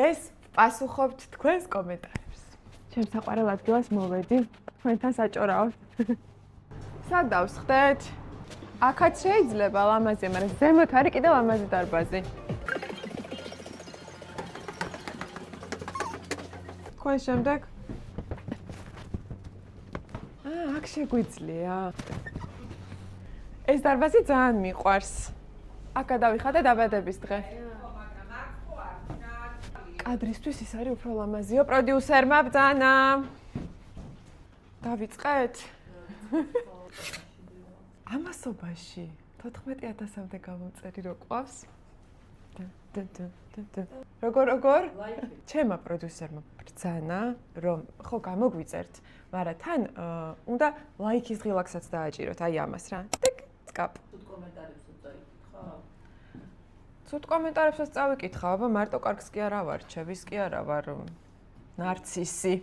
ეს პასუხობთ თქვენს კომენტარებს. ჩემ საყვარელ ადგილას მოვედი, თქვენთან საჭორაოდ. სად დავსხდეთ? აქაც შეიძლება ლამაზია, მაგრამ ზემოთ არის კიდევ ლამაზი დარბაზი. თქვენ შემდეგ? აქ შეგვიძლია. ეს დარბაზი ძალიან მიყვარს. აქ გადავიხადე დაბადების დღე. კადრისთვის ის არის უფრო ლამაზიო. პროდიუსერმა ბრძანა. დავიწყეთ? ამასობაში 14,000-მდე გამომწერი რო ყავს. როგორ? ჩემმა პროდიუსერმა ბრძანა, რომ ხო გამოგვიწერთ, მაგრამ თან უნდა ლაიქის ღილაკსაც დააჭიროთ, აი ამას რა. სკაპ. ცუდ კომენტარებსაც წავიკითხა, აბა მარტო კარგს კი არა ვარ, ჩევის კი არა ვარ, ნარცისი.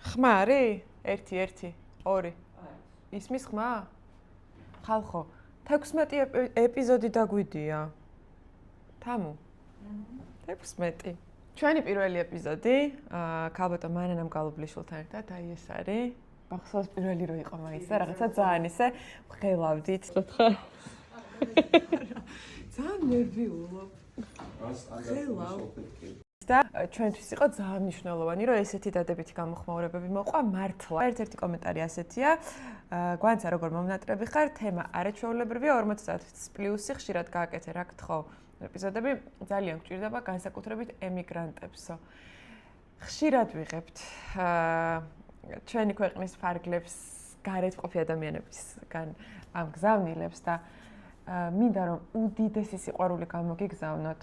ხმა არის? 1, 2. ისმის ხმა? ხალხო, 16 ეპიზოდი დაგვიდია. თამუ. 16. ჩვენი პირველი ეპიზოდი, ქალბატონ მანანამ გალუბლიშვილთან ერთად, აი ეს არის. მახსოვს პირველი რო იყო მაინც და რაღაცა ძალიან ისე ვღელავდით. ძალიან ნერვიულობ. და ჩვენთვის იყო ძალიან მნიშვნელოვანი, რომ ესეთი დადებითი გამოხმაურებები მოყვა მართლა. ერთ-ერთი კომენტარი ასეთია. გვანცა როგორ მომნატრები ხარ, თემა არაჩვეულებრივია 50+ ხშირად გააკეთე, რა გთხოვ. ეპიზოდები ძალიან გვჭირდება განსაკუთრებით ემიგრანტებსო. ხშირად ვიღებთ ჩვენი ქვეყნის ფარგლებს გარეთ მყოფი ადამიანებისგან ამ გზავნილებს და მინდა რომ უდიდესი სიყვარული გამოგიგზავნოთ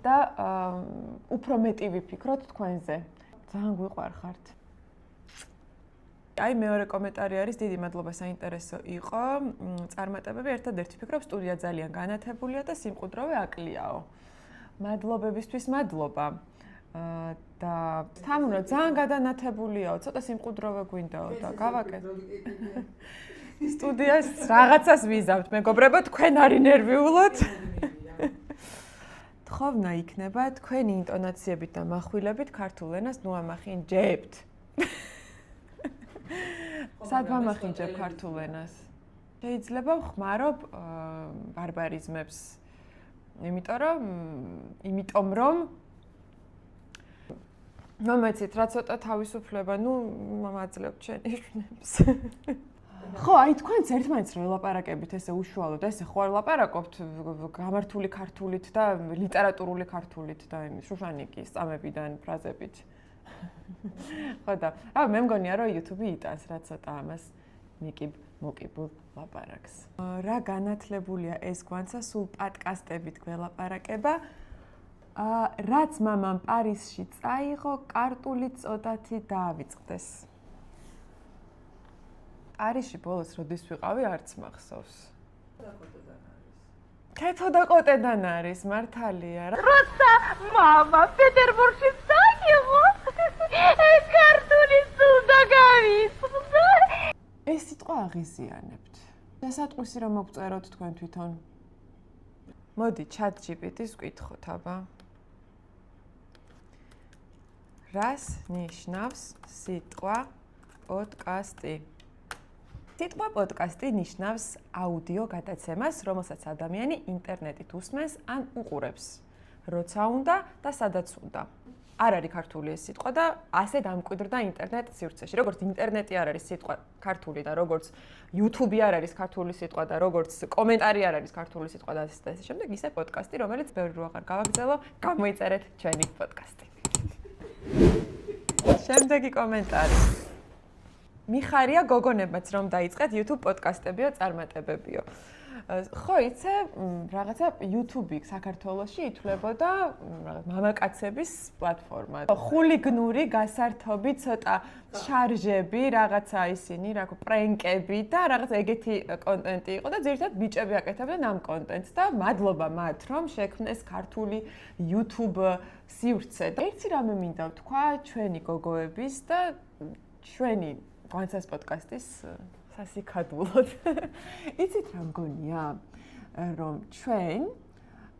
და უფრო მეტი ვიფიქროთ თქვენზე. ძალიან გვიყვარხართ. აი მეორე კომენტარი არის, დიდი მადლობა, საინტერესო იყო. წარმატებები ერთადერთი ვფიქრობ, სტუდია ძალიან განათებულია და სიმყუდროვე აკლიაო. მადლობებისთვის მადლობა. და თამუნა ძალიან გადანათებულიაო, ცოტა სიმყუდროვე გვინდაო და გავაკეთე. სტუდიას რაღაცას ვიზავთ, მეგობრებო, თქვენ არი ნერვიულოთ. თხოვნა იქნება თქვენი ინტონაციებით და מחვილებით ქართულ ენას ნუ ამახინჯებთ. სად ვამახინჯებ ქართულ ენას? შეიძლება ვხმარობ ბარბარიზმებს. იმიტომ რომ მომეცით რა ცოტა თავისუფლება, ნუ მომაძლევთ ჩვენი შვნებს. ხო, აი თქვენც ერთმანეთს რო ელაპარაკებით ესე უშუალოდ, ესე ხო არ ლაპარაკობთ გამართული ქართულით და ლიტერატურული ქართულით და იმის შუშანიკის წამებიდან ფრაზებით. ხო და, მე მგონია რომ YouTube იტანს რა ცოტა ამას მოკიბულ ლაპარაკს. რა განათლებულია ეს გვანცა, სულ პოდკასტებით გველაპარაკება. რაც მამამ პარიზში წაიღო, კარტული წოდათი დაავიწყდეს. პარიზში ბოლოს როდის ვიყავი, არც მახსოვს. თეთო და ყოტედან არის, მართალია რა. როცა მამა პეტერბურგში წაიღო, ეს კარტული სულ დაგავიწყდა. ეს სიტყვა აღიზიანებთ. დასატყვისი რომ მოგწეროთ თქვენ თვითონ. მოდი, ChatGPT-ს ვკითხოთ, აბა. რას ნიშნავს სიტყვა პოდკასტი? სიტყვა პოდკასტი ნიშნავს აუდიო გადაცემას, რომელსაც ადამიანი ინტერნეტით უსმენს ან უყურებს, როცა უნდა და სადაც უნდა. არ არის ქართული ეს სიტყვა და ასე დამკვიდრდა ინტერნეტ სივრცეში. როგორც ინტერნეტი არ არის სიტყვა ქართული და როგორც YouTube არ არის ქართული სიტყვა და როგორც კომენტარი არ არის ქართული სიტყვა და ასე შემდეგ, ისე პოდკასტი, რომელიც ბევრი რო აღარ გავაგრძელო, გამოიწერეთ ჩვენი პოდკასტი. შემდეგი კომენტარი. მიხარია გოგონებმაც რომ დაიწყეთ YouTube პოდკასტებიო წარმატებებიო. ხო, იცე, რაღაცა YouTube საქართველოში ითვლებოდა მამაკაცების პლატფორმა. ხულიგნური გასართობი, ცოტა შარჟები, რაღაცა ისინი, რა ქვია, პრენკები და რაღაცა ეგეთი კონტენტი იყო და ძირითადად ბიჭები აკეთებდნენ ამ კონტენტს და მადლობა მათ, რომ შექმნეს ქართული YouTube სივრცე. ერთი რამე მინდა ვთქვა ჩვენი გოგოების და ჩვენი გვანცას პოდკასტის სასიკადულოდ. იცით რა მგონია, რომ ჩვენ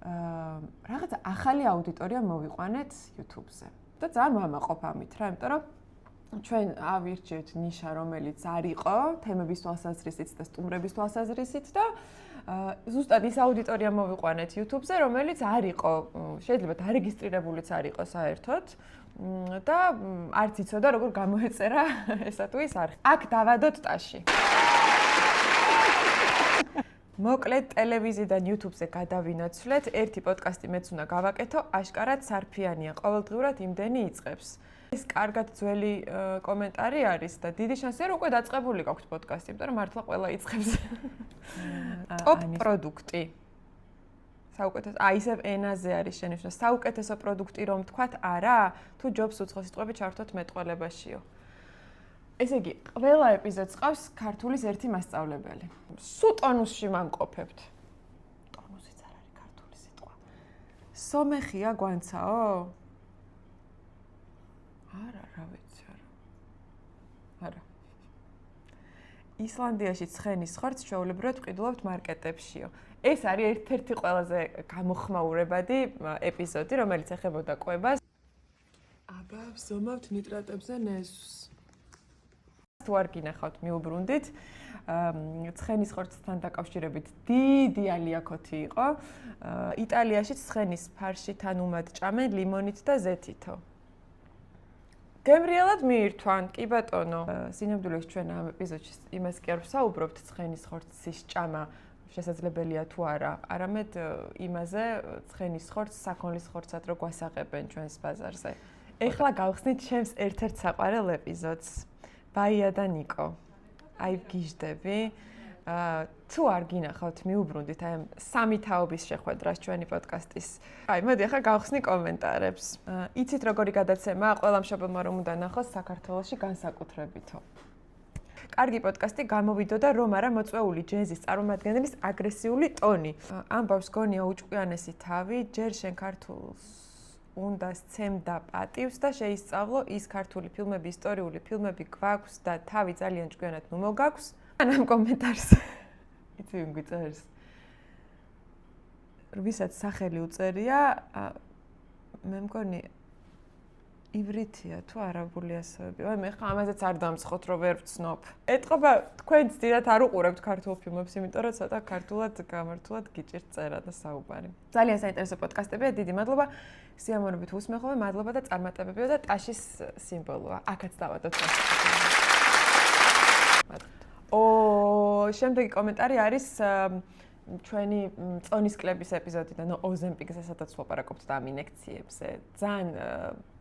რაღაცა ახალი აუდიტორია მოვიყვანეთ YouTube-ზე. და ძალიან მამაყოფ ამით რა, იმიტომ რომ ჩვენ ავირჩევთ ნიშა, რომელიც არ იყო თემების თვალსაზრისით და სტუმრების თვალსაზრისით და ზუსტად ის აუდიტორია მოვიყვანეთ YouTube-ზე, რომელიც არ იყო, შეიძლება დარეგისტრირებულიც არ იყო საერთოდ და არც იცოდა როგორ გამოეწერა ესა თუ ის არხი. აქ დავადოთ ტაში. მოკლედ ტელევიზიიდან YouTube-ზე გადავინაცვლეთ, ერთი პოდკასტი მეც უნდა გავაკეთო, აშკარად სარფიანია, ყოველდღურად იმდენი იწყებს. ეს კარგად ძველი კომენტარი არის და დიდი შანსია რომ უკვე დაწყებული გაქვთ პოდკასტი, იმიტომ რომ მართლა ყველა იწყებს. ტოპ პროდუქტი. საუკეთესო, ისევ ენაზე არის შენიშვნა. საუკეთესო პროდუქტი რომ თქვათ, არა? თუ ჯობს უცხო სიტყვები ჩართოთ მეტყველებაშიო. ესე იგი, ყველა ეპიზოდს ყავს ქართულის ერთი მასწავლებელი. სუ ტონუსში მამყოფებთ. ტონუსიც არ არის ქართული სიტყვა. სომეხია გვანცაო? არა, რა ვიცი, არა. ისლანდიაში ცხენის ხორცს ჩვეულებრივად ვყიდულობთ მარკეტებშიო. ეს არის ერთ-ერთი ყველაზე გამოხმაურებადი ეპიზოდი, რომელიც ეხებოდა კვებას. აბა, ვზომავთ ნიტრატებზე ნეზვს. თუ არ გინახავთ, მიუბრუნდით. ცხენის ხორცთან დაკავშირებით დიდი ალიაქოთი იყო. იტალიაში ცხენის ფარშიდან უმად ჭამენ ლიმონით და ზეთითო. გემრიელად მიირთვან, კი ბატონო. სინამდვილეში ჩვენ ამ ეპიზოდში იმას კი არ ვსაუბრობთ, ცხენის ხორცის ჭამა შესაძლებელია თუ არა, არამედ იმაზე ცხენის ხორცს საქონლის ხორცად რო გვასაღებენ ჩვენს ბაზარზე. ეხლა გავხსნით ჩემს ერთ-ერთ საყვარელ ეპიზოდს. ბაია და ნიკო. აი გიждები. თუ არ გინახავთ, მიუბრუნდით აი ამ სამი თაობის შეხვედრას ჩვენი პოდკასტის. აი, მოდი ახლა გავხსნი კომენტარებს. იცით როგორი გადაცემა, ყველა მშობელმა რომ უნდა ნახოს საქართველოში განსაკუთრებითო. კარგი პოდკასტი გამოვიდოდა რომ არა მოწვეული ჯეზის წარმომადგენლის აგრესიული ტონი. ამბავს გონია უჭკვიანესი თავი, ჯერ შენ ქართულს უნდა სცემდა პატივს და შეისწავლო ის ქართული ფილმები, ისტორიული ფილმები გვაქვს და თავი ძალიან ჭკვიანად ნუ მოგაქვს. ამ კომენტარს იცი ვინ გვიწერს? ვისაც სახელი უწერია, მე მგონი ივრითია თუ არაბული ასოები. აი მე ხა ამაზეც არ დამსხოთ რომ ვერ ვცნობ. ეტყობა თქვენც დიდად არ უყურებთ ქართულ ფილმებს, იმიტომ რომ ცოტა ქართულად გამართულად გიჭირთ წერა და საუბარი. ძალიან საინტერესო პოდკასტებია, დიდი მადლობა. სიამოვნებით უსმენხობ, მადლობა და წარმატებებია და ტაშის სიმბოლოა. აქაც დავადოთ. შემდეგი კომენტარი არის ჩვენი წონის კლების ეპიზოდიდან ოზემპიკზე, სადაც ვაპარაკობთ და ამ ინექციებზე. ძალიან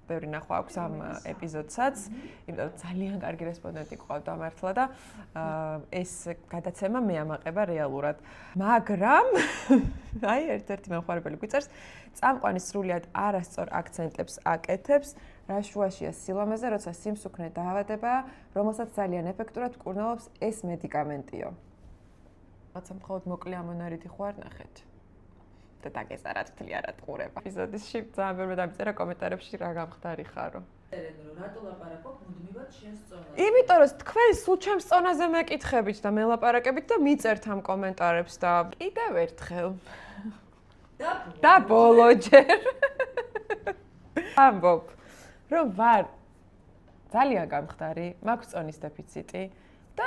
ბევრი ნახვა აქვს ამ ეპიზოდსაც, იმიტომ რომ ძალიან კარგი რესპონდენტი გვყავდა მართლა და ეს გადაცემა მე ამაყება რეალურად. მაგრამ აი ერთ-ერთი მომხმარებელი გვიწერს, წამყვანი სრულიად არასწორ აქცენტებს აკეთებს, რა შუაშია სილამაზე, როცა სიმსუქნე დაავადებაა, რომელსაც ძალიან ეფექტურად მკურნალობს ეს მედიკამენტიო. რაცა მხოლოდ მოკლე ამონარიდი ხო არ ნახეთ. და დაგეზარათ თლიარად ყურება. ეპიზოდში ძალიან ბევრი დამწერა კომენტარებში რა გამხდარი ხარო. რატო ლაპარაკობ მუდმივად შენს წონაზე? იმიტომ რომ თქვენ სულ ჩემს წონაზე მეკითხებით და მელაპარაკებით და მიწერთ ამ კომენტარებს და კიდევ ერთხელ. და ბოლო ჯერ. ამბობ, რომ ვარ ძალიან გამხდარი, მაქვს წონის დეფიციტი და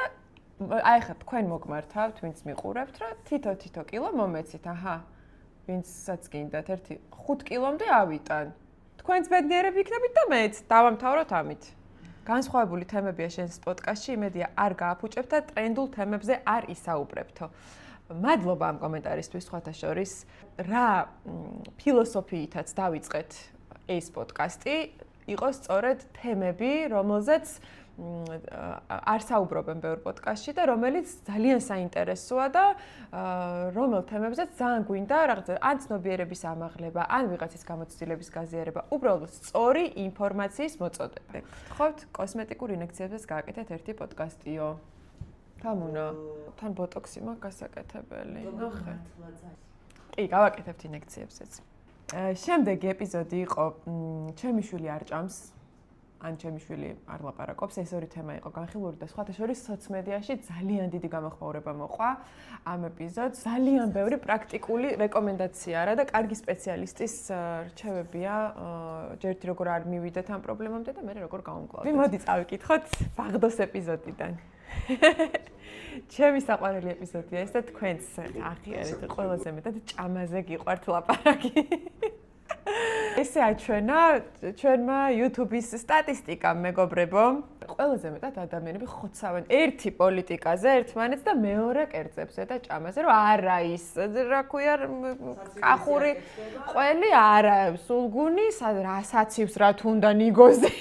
აი ხა თქვენ მოგმართავთ, ვინც მიყურებთ, რომ თითო კილო მომეცით, აჰა. ვინცაც გინდათ 5 კილომდე ავიტან. თქვენც ბედნიერები იქნებით და მეც დავამთავროთ ამით. განსხვავებული თემებია შენს პოდკასტში, იმედია არ გააფუჭებთ და ტრენდულ თემებზე არ ისაუბრებთო. მადლობა ამ კომენტარისთვის სხვათა შორის. რა ფილოსოფიითაც დავიწყეთ ეს პოდკასტი, იყო სწორედ თემები, რომელზეც არ საუბრობენ ბევრ პოდკასტში და რომელიც ძალიან საინტერესოა და რომელ თემებზეც ძალიან გვინდა რაღაცა ან ცნობიერების ამაღლება, ან ვიღაცის გამოცდილების გაზიარება, უბრალოდ სწორი ინფორმაციის მოწოდება. ხოთ კოსმეტიკურ ინექციებზეც გააკეთეთ ერთი პოდკასტიო. თამუნა, თან ბოტოქსი მაქვს გასაკეთებელი. ნახეთ. კი, გავაკეთებთ ინექციებზეც. შემდეგი ეპიზოდი იყო ჩემი შვილი არ ჭამს. ან ჩემი შვილი არ ლაპარაკობს, ეს ორი თემა იყო განხილული და სხვათა შორის სოციმედიაში ძალიან დიდი გამოხმაურება მოყვა ამ ეპიზოდს. ძალიან ბევრი პრაქტიკული რეკომენდაცია არა და კარგი სპეციალისტის რჩევებია, ჯერ ერთი როგორ არ მივიდეთ ამ პრობლემამდე და მე როგორ გავუმკლავდეთ. მოდი წავიკითხოთ ბაღდოს ეპიზოდიდან. ჩემი საყვარელი ეპიზოდია ეს და თქვენც აღიარეთ ყველაზე მეტად ჭამაზე გიყვართ ლაპარაკი. ესე აჩვენა ჩვენმა YouTube-ის სტატისტიკამ, მეგობრებო. ყველაზე მეტად ადამიანები ხოცავენ ერთი პოლიტიკაზე, ერთმანეთს და მეორე კერძებზე და ჭამაზე, რომ არა ის, რა ქვია, კახური ყველი არა, სულგუნი, რა საცივს რა თუნდა ნიგოზი.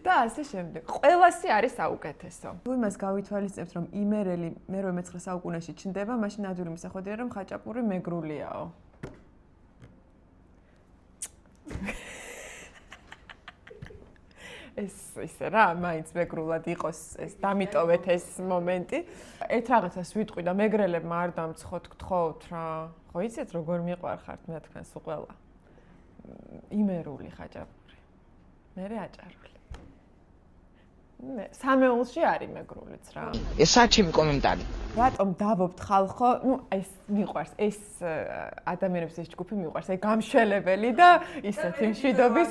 და ასე შემდეგ. ყველასი არის საუკეთესო. თუ იმას გავითვალისწინებთ, რომ იმერელი მე-19 საუკუნეში ჩნდება, მაშინ ადვილი მისახვედრია, რომ ხაჭაპური მეგრულიაო. ეს ისე რა, მაინც მეგრულად იყოს ეს დამიტოვეთ ეს მომენტი. ერთ რაღაცას ვიტყვი და მეგრელებმა არ დამცხოთ, გთხოვთ რა. ხო იცით როგორ მიყვარხართ მე თქვენს ყველა. იმერული ხაჭაპური. მერე აჭარული. სამეულში არის მეგრულიც რა. ეს საჩემი კომენტარი. რატომ დავობთ ხალხო? ეს მიყვარს, ეს ადამიანების ეს ჯგუფი მიყვარს, აი გამშველებელი და ისეთი მშვიდობის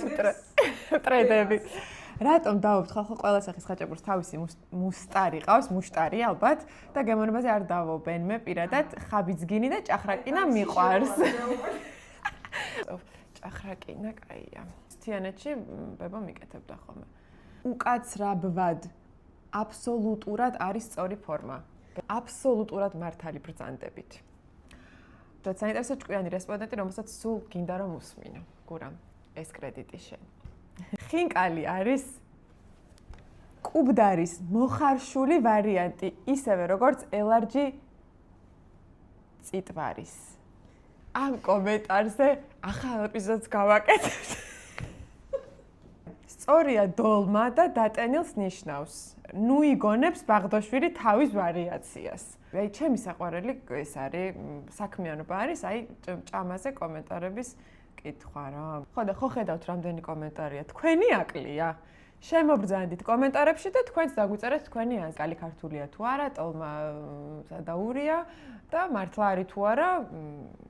ტრედები. რატომ დავობთ ხალხო ყველა სახის ხაჭაპურს თავისი მუსტარი ყავს, მუშტარი ალბათ და გემოვნებაზე არ დავობენ. მე პირადად ხაბიძგინი და ჭახრაკინა მიყვარს. ჭახრაკინა კაია. თიანეთში ბებო მიკეთებდა ხოლმე. უკაცრაბად აბსოლუტურად არის სწორი ფორმა. აბსოლუტურად მართალი ბრძანდებით. როცა ინტერესო ჭკვიანი რესპონდენტი, რომელსაც სულ გინდა რომ უსმინო. გურამ, ეს კრედიტი შენ. ხინკალი არის კუბდარის მოხარშული ვარიანტი, ისევე როგორც ელარჯი წიტვარის. ამ კომენტარზე ახალ ეპიზოდს გავაკეთებთ. სწორია დოლმა და დატენილს ნიშნავს. ნუ იგონებს ბაღდოშვილი თავის ვარიაციას. აი ჩემი საყვარელი ეს არის საქმიანობა არის, აი ჭამაზე კომენტარების კითხვა რა. ხო და ხო ხედავთ რამდენი კომენტარია. თქვენი აკლია. შემობრძანდით კომენტარებში და თქვენც დაგვიწერეთ თქვენი აზრი. კალი ქართულია თუ არა, ტოლმა სადაურია და მართლა არის თუ არა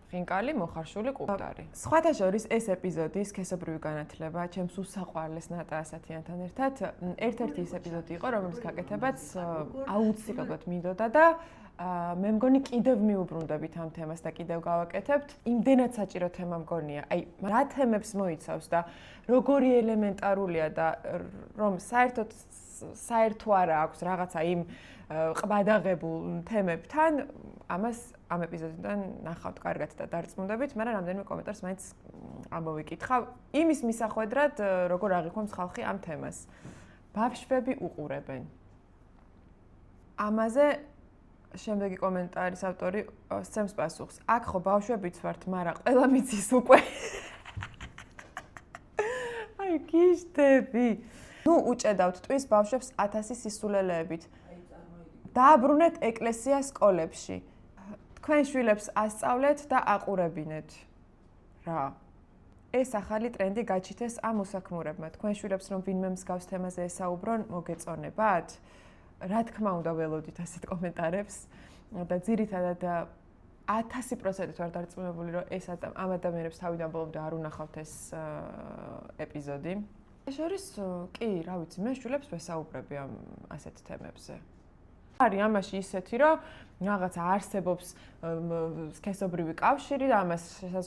ხინკალი მოხარშული კუბდარი. სხვათა შორის ეს ეპიზოდი სქესობრივი განათლება ჩემს უსაყვარლეს ნატა ასათიანთან ერთად ერთ-ერთი ის ეპიზოდი იყო, რომელიც გაკეთებაც აუცილებლად მინდოდა და მე მგონი კიდევ მიუბრუნდებით ამ თემას და კიდევ გავაკეთებთ. იმდენად საჭირო თემა მგონია. აი, რა თემებს მოიცავს და როგორი ელემენტარულია და რომ საერთო არა აქვს რაღაცა იმ ყბადაღებულ თემებთან, ამას ამ ეპიზოდიდან ნახავთ კარგად და დარწმუნდებით, მაგრამ რამდენიმე კომენტარს მაინც ამოვიკითხავ იმის მისახვედრად, როგორ აღიქვამს ხალხი ამ თემას. ბავშვები უყურებენ. ამაზე შემდეგი კომენტარის ავტორი სცემს პასუხს. აქ ხო ბავშვებიც ვართ, მაგრამ ყველა მიცის უკვე. აი გიშდები. ნუ უჭედავთ ტვის ბავშვებს 1000 სისულელეებით. დააბრუნეთ ეკლესია სკოლებში. თქვენ შვილებს ასწავლეთ და აყურებინეთ. რა. ეს ახალი ტრენდი გაჩითეს ამ უსაქმურებმა. თქვენ შვილებს რომ ვინმე მსგავს თემაზე ესაუბრონ, მოგეწონებათ? რა თქმა უნდა ველოდით ასეთ კომენტარებს და ძირითადად 1000% ვარ დარწმუნებული, რომ ეს ამ ადამიანებს თავიდან ბოლომდე არ უნახავთ ეს ეპიზოდი. შორის კი, რა ვიცი, მე შვილებს ვესაუბრები ამ ასეთ თემებზე. არის ამაში ისეთი, რომ რაღაცა არსებობს სქესობრივი კავშირი და ამას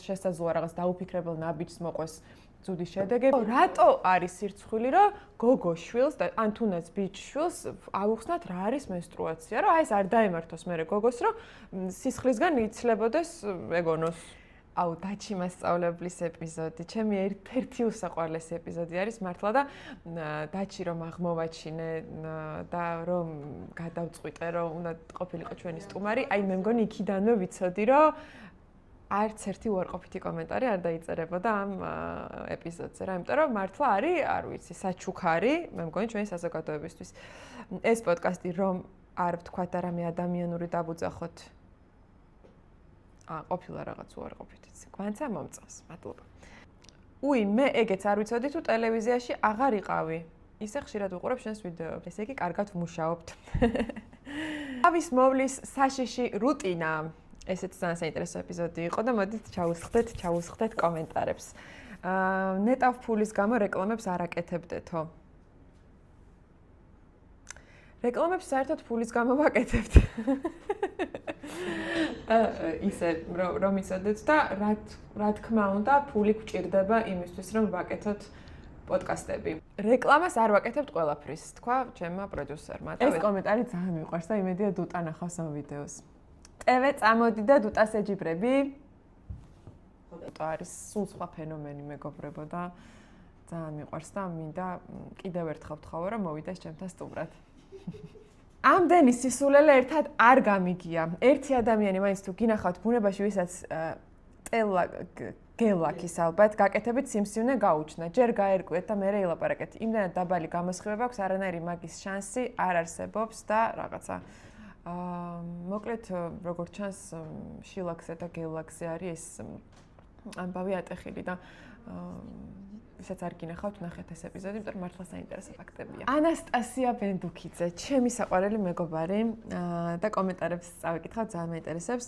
შესაძლოა რაღაც დაუფიქრებელ ნაბიჯს მოყვეს ცუდი შედეგები. რატო არის სირცხვილი, რომ გოგო შვილს და ან თუნდაც ბიჭ შვილს ავუხსნათ რა არის მენსტრუაცია, რომ აი ეს არ დაემართოს მერე გოგოს, რომ სისხლისგან იცლებოდეს ეგონოს. აუ დაჩი მასწავლებლის ეპიზოდი. ჩემი ერთ-ერთი უსაყვარლესი ეპიზოდი არის მართლა და დაჩი რომ აღმოვაჩინე და რომ გადავწყვიტე, რომ უნდა ყოფილიყო ჩვენი სტუმარი. აი მე მგონი იქიდანვე ვიცოდი, რომ არც ერთი უარყოფითი კომენტარი არ დაიწერებოდა ამ ეპიზოდზე რა, იმიტომ რომ მართლა არის, არ ვიცი, საჩუქარი, მე მგონი ჩვენი საზოგადოებისთვის. ეს პოდკასტი რომ არ ვთქვათ და რამე ადამიანური დაბუძახოთ. ყოფილა რაღაც უარყოფითიც. გვანცა მომწონს. მადლობა. უი, მე ეგეც არ ვიცოდი თუ ტელევიზიაში აღარ იყავი. ისე ხშირად ვუყურებ შენს ვიდეოებს. ესე იგი, კარგად ვმუშაობთ. ავის მოვლის საშიში რუტინა. ესეც ძალიან საინტერესო ეპიზოდი იყო და მოდით ჩავუსხდეთ კომენტარებს. ნეტავ ფულის გამო რეკლამებს არ აკეთებდეთო. რეკლამებს საერთოდ ფულის გამო ვაკეთებთ. ისე რომ იცოდეთ და რა თქმა უნდა, ფული გვჭირდება იმისთვის, რომ ვაკეთოთ პოდკასტები. რეკლამას არ ვაკეთებთ ყველაფრის, თქვა ჩემმა პროდიუსერმა. ეს კომენტარი ძალიან მიყვარს და იმედია დუტა ნახავს ამ ვიდეოს. ტევე წამოდი და დუტას ეჯიბრები. ხოდა არის სულ სხვა ფენომენი მეგობრებო და ძალიან მიყვარს და მინდა კიდევ ერთხელ ვთხოვო, რომ მოვიდეს ჩემთან სტუმრად. ამდენი სისულელე ერთად არ გამიგია. ერთი ადამიანი მაინც თუ გინახავთ ბუნებაში, ვისაც გელაქის ალბათ გაკეთებით სიმსივნე გაუჩნა. ჯერ გაერკვეთ და მერე ელაპარაკეთ. იმდენად დაბალი გამოსხივება აქვს, არანაირი მაგის შანსი არ არსებობს და რაღაცა. მოკლედ, როგორც ჩანს, შილაქზე და გელაქზე არის ეს ამბავი ატეხილი და ვისაც არ გინახავთ, ნახეთ ეს ეპიზოდი, იმიტომ რომ მართლა საინტერესო ფაქტებია. ანასტასია ბენდუქიძე, ჩემი საყვარელი მეგობარი და კომენტარებს წავიკითხავ, ძალიან მეინტერესებს.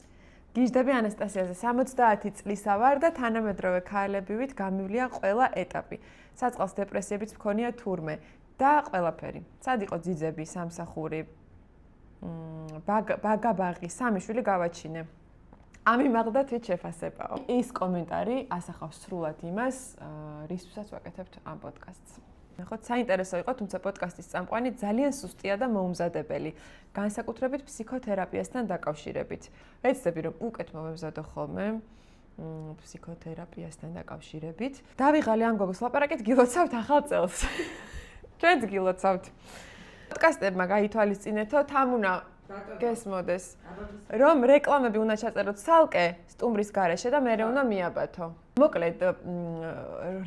გიждები ანასტასიაზე 70 წლისა ვარ და თანამედროვე ქალებივით გამივლია ყველა ეტაპი. საწყალს დეპრესიებიც მქონია თურმე და ყველაფერი. სად იყო ძიძები, სამსახური, ბაგაბაღი, სამი შვილი გავაჩინე. ამიმაღდა თვით შეფასებაო. ეს კომენტარი ასახავს სრულად იმას, რისთვისაც ვაკეთებთ ამ პოდკასტს. ნახოთ, საინტერესო იყო, თუმცა პოდკასტის წამყვანი ძალიან სუსტია და მოუმზადებელი, განსაკუთრებით ფსიქოთერაპიასთან დაკავშირებით. ვეცდები, რომ უკეთ მომემზადო ხოლმე ფსიქოთერაპიასთან დაკავშირებით. დავიღალე ამ გოგოს ლაპარაკით, გილოცავთ ახალ წელს. ჩვენც გილოცავთ. პოდკასტებმა გაითვალისწინეთო, თამუნა გესმოდეს, რომ რეკლამები უნდა ჩაწეროთ ცალკე სტუმრის გარეშე და მერე უნდა მიაბათო. მოკლედ,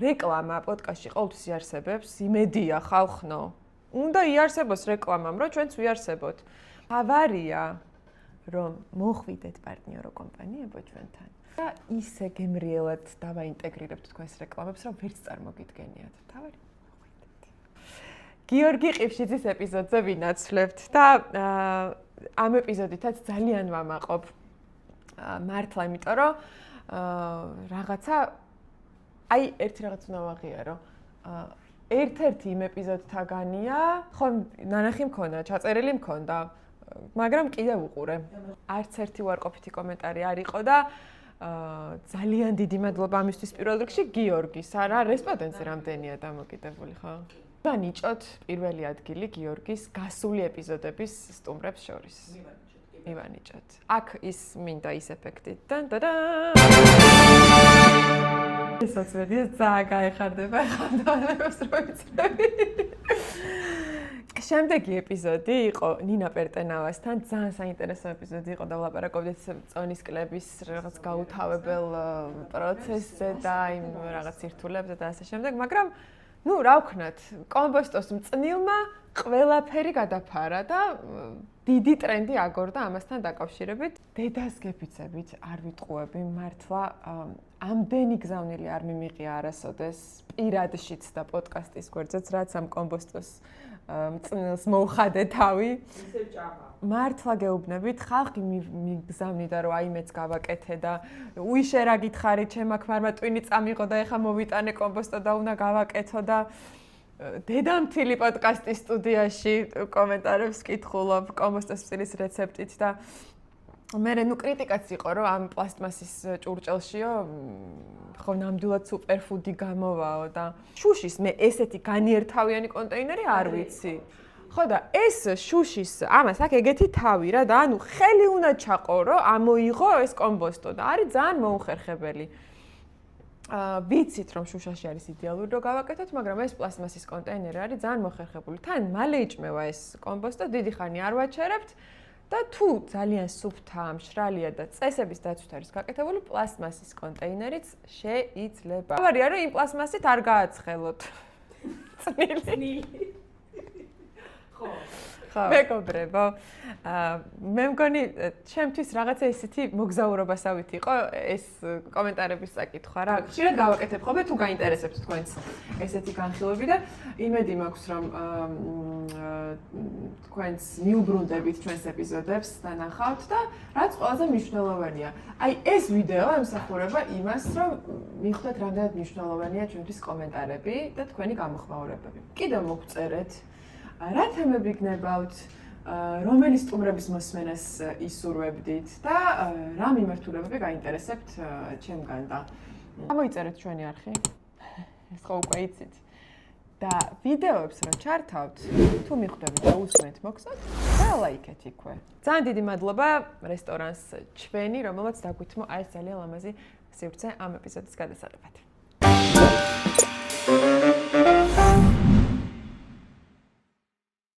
რეკლამა პოდკასტში ყოველთვის იარსებებს, იმედია ხალხნო. უნდა იარსებოს რეკლამამ, რომ ჩვენც ვიარსებოთ. ავარია, რომ მოხვიდეთ პარტნიორო კომპანიებო ჩვენთან. და ისე გემრიელად დავაინტეგრირებთ თქვენს რეკლამებს, რომ ვერც წარმოგიდგენიათ. თავარი გიორგი ყიფშიძის ეპიზოდზე ვინაცვლებთ და ამ ეპიზოდითაც ძალიან ვამაყობ მართლა, იმიტომ რომ რაღაცა ერთი რაღაც უნდა ვაღიარო. ერთ-ერთი იმ ეპიზოდთაგანია, ხო, ნანახი მქონდა, ჩაწერილი მქონდა, მაგრამ კიდევ უყურე. არც ერთი უარყოფითი კომენტარი არ იყო და ძალიან დიდი მადლობა ამისთვის პირველ რიგში გიორგის. არა, რესპონდენტზე რამდენია დამოკიდებული, ხო? მივანიჭოთ პირველი ადგილი გიორგის გასული ეპიზოდების სტუმრებს შორის. მივანიჭოთ. აქ ის მინდა ის ეფექტი. ესაც ვედი ძალიან გაეხარდება ხანდანებს რო იცები. შემდეგი ეპიზოდი იყო ნინა პერტენავასთან, ძალიან საინტერესო ეპიზოდი იყო და ვლაპარაკობდით წონისკლების რაღაც გაუთავებელ პროცესზე და იმ რაღაც სირთულებზე და ასე შემდეგ, მაგრამ რა ვქნათ, კომბოსტოს მწნილმა ყველაფერი გადაფარა და დიდი ტრენდი აგორდა ამასთან დაკავშირებით. დედას გეფიცებით არ ვიტყუები, მართლა ამდენი გზავნილი არ მიმიღია არასოდეს პირადშიც და პოდკასტის გვერდზეც, რაც ამ კომბოსტოს მწნილს მოუხადე თავი. ისე ჭამა. მართლა გეუბნებით, ხალხი მიგზავნიდა, რომ აი მეც გავაკეთე და უიშე რა გითხარით, ჩემ აქ მარმა ტვინი წამიღო და ეხა მოვიტანე კომბოსტო და უნდა გავაკეთო და დედამთილი პოდკასტის სტუდიაში კომენტარებს კითხულობ კომბოსტოს წილის რეცეპტით და მე კრიტიკაც იყო, რომ ამ პლასტმასის ჭურჭელშიო ხო ნამდვილად სუპერფუდი გამოვაო და შუშის მე ესეთი განიერთავიანი კონტეინერი არ ვიცი. ხო და ეს შუშის ამას აქ ეგეთი თავი რა და ანუ ხელი უნდა ჩაყო, რომ ამოიღო ეს კომბოსტო და არის ძალიან მოუხერხებელი. ვიცით რომ შუშაში არის იდეალური რომ გავაკეთოთ, მაგრამ ეს პლასტმასის კონტეინერი არის ძალიან მოხერხებული. თან მალე იჭმევა ეს კომბოსტო, დიდი ხანი არ ვაჩერებთ და თუ ძალიან სუფთაა, მშრალია და წესების დაცვით არის გაკეთებული, პლასტმასის კონტეინერიც შეიძლება. თავარია რომ იმ პლასტმასით არ გააცხელოთ. წნილი. ხო. ხო? მეგობრებო. მე მგონი ჩემთვის რაღაცა ისეთი მოგზაურობასავით იყო ეს კომენტარების საკითხვა რა. ხშირად გავაკეთებ ხოლმე თუ გაინტერესებთ თქვენს ესეთი განხილვები და იმედი მაქვს რომ თქვენს მიუბრუნდებით ჩვენს ეპიზოდებს და ნახავთ და რაც ყველაზე მნიშვნელოვანია. აი ეს ვიდეო ემსახურება იმას რომ მივხვდეთ რამდენად მნიშვნელოვანია ჩვენთვის კომენტარები და თქვენი გამოხმაურებები. კიდევ მოგწერეთ რა თემები გნებავთ, რომელი სტუმრების მოსმენას ისურვებდით და რა მიმართულებები გაინტერესებთ ჩემგან და გამოიწერეთ ჩვენი არხი. ეს ხო უკვე იცით. და ვიდეოებს რო ჩართავთ, თუ მიხვდებით და უსმენთ მოგცოთ და ლაიქეთ იქვე. ძალიან დიდი მადლობა რესტორანს ჩვენი, რომელმაც დაგვითმო აი ეს ძალიან ლამაზი სივრცე ამ ეპიზოდის გადასაღებად.